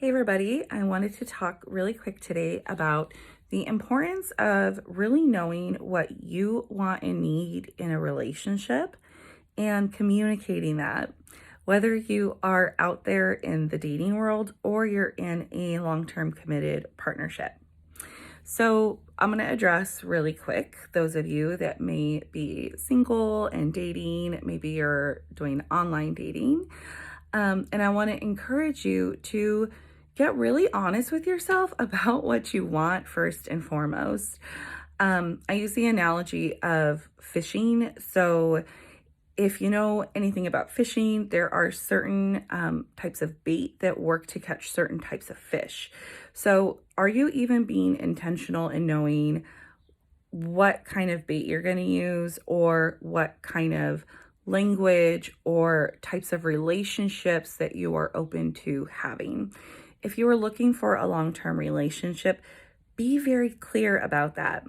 Hey everybody, I wanted to talk really quick today about the importance of really knowing what you want and need in a relationship and communicating that. Whether you are out there in the dating world or you're in a long-term committed partnership. So, I'm going to address really quick those of you that may be single and dating, maybe you're doing online dating. And I want to encourage you to get really honest with yourself about what you want first and foremost. I use the analogy of fishing. So, if you know anything about fishing, there are certain types of bait that work to catch certain types of fish. So, are you even being intentional in knowing what kind of bait you're going to use or what kind of language or types of relationships that you are open to having? If you are looking for a long-term relationship, be very clear about that.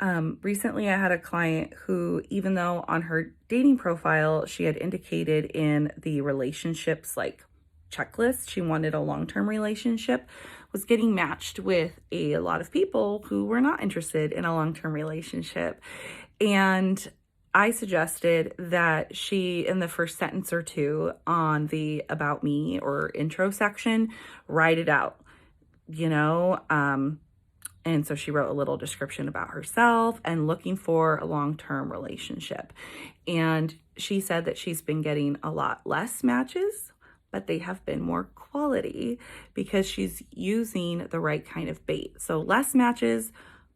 Recently, I had a client who, even though on her dating profile, she had indicated in the relationships like checklist, she wanted a long-term relationship, was getting matched with a lot of people who were not interested in a long-term relationship. And I suggested that she, in the first sentence or two on the about me or intro section, write it out, you know, and so she wrote a little description about herself and looking for a long-term relationship. And she said that she's been getting a lot less matches, but they have been more quality because she's using the right kind of bait. So less matches,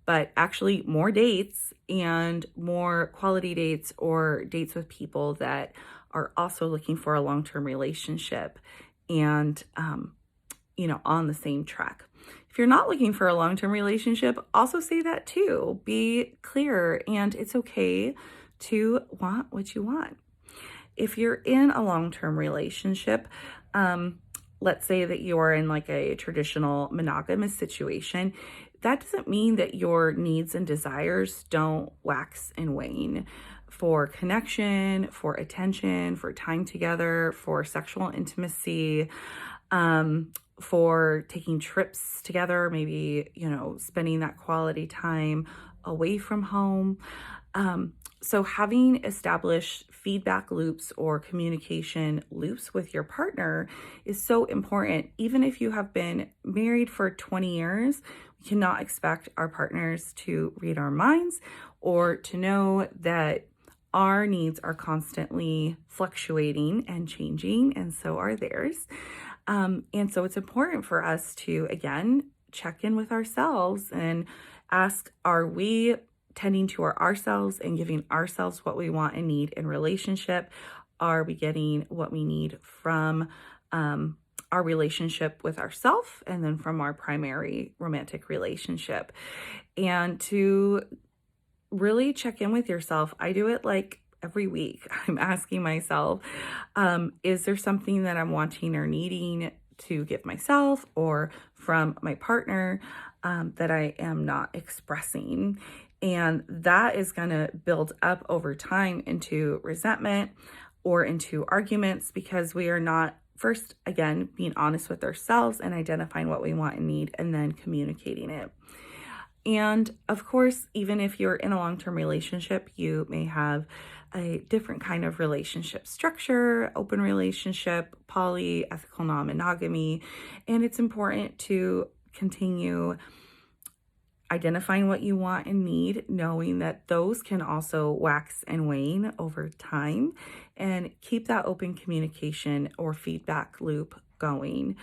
but actually more dates and more quality dates or dates with people that are also looking for a long-term relationship and, on the same track. If you're not looking for a long-term relationship, also say that too. Be clear, and it's okay to want what you want. If you're in a long-term relationship, let's say that you are in like a traditional monogamous situation, that doesn't mean that your needs and desires don't wax and wane for connection, for attention, for time together, for sexual intimacy, for taking trips together, maybe, spending that quality time away from home. So having established feedback loops or communication loops with your partner is so important. Even if you have been married for 20 years, we cannot expect our partners to read our minds or to know that our needs are constantly fluctuating and changing, and so are theirs. And so it's important for us to, again, check in with ourselves and ask, are we tending to ourselves and giving ourselves what we want and need in relationship? Are we getting what we need from our relationship with ourselves and then from our primary romantic relationship? And to really check in with yourself, I do it like every week. I'm asking myself, is there something that I'm wanting or needing to give myself or from my partner that I am not expressing? And that is going to build up over time into resentment or into arguments because we are not, first, again, being honest with ourselves and identifying what we want and need and then communicating it. And of course, even if you're in a long-term relationship, you may have a different kind of relationship structure, open relationship, poly, ethical non-monogamy, and it's important to continue identifying what you want and need, knowing that those can also wax and wane over time, and keep that open communication or feedback loop going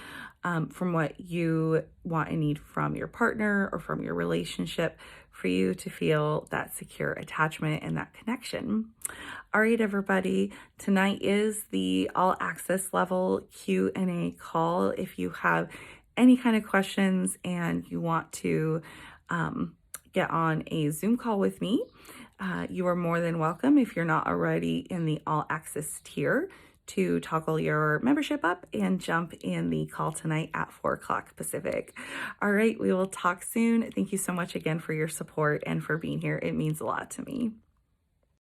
from what you want and need from your partner or from your relationship for you to feel that secure attachment and that connection. All right, everybody, tonight is the all access level Q&A call. If you have any kind of questions and you want to get on a Zoom call with me, you are more than welcome, if you're not already in the all access tier, to toggle your membership up and jump in the call tonight at 4 o'clock Pacific. All right, we will talk soon. Thank you so much again for your support and for being here. It means a lot to me.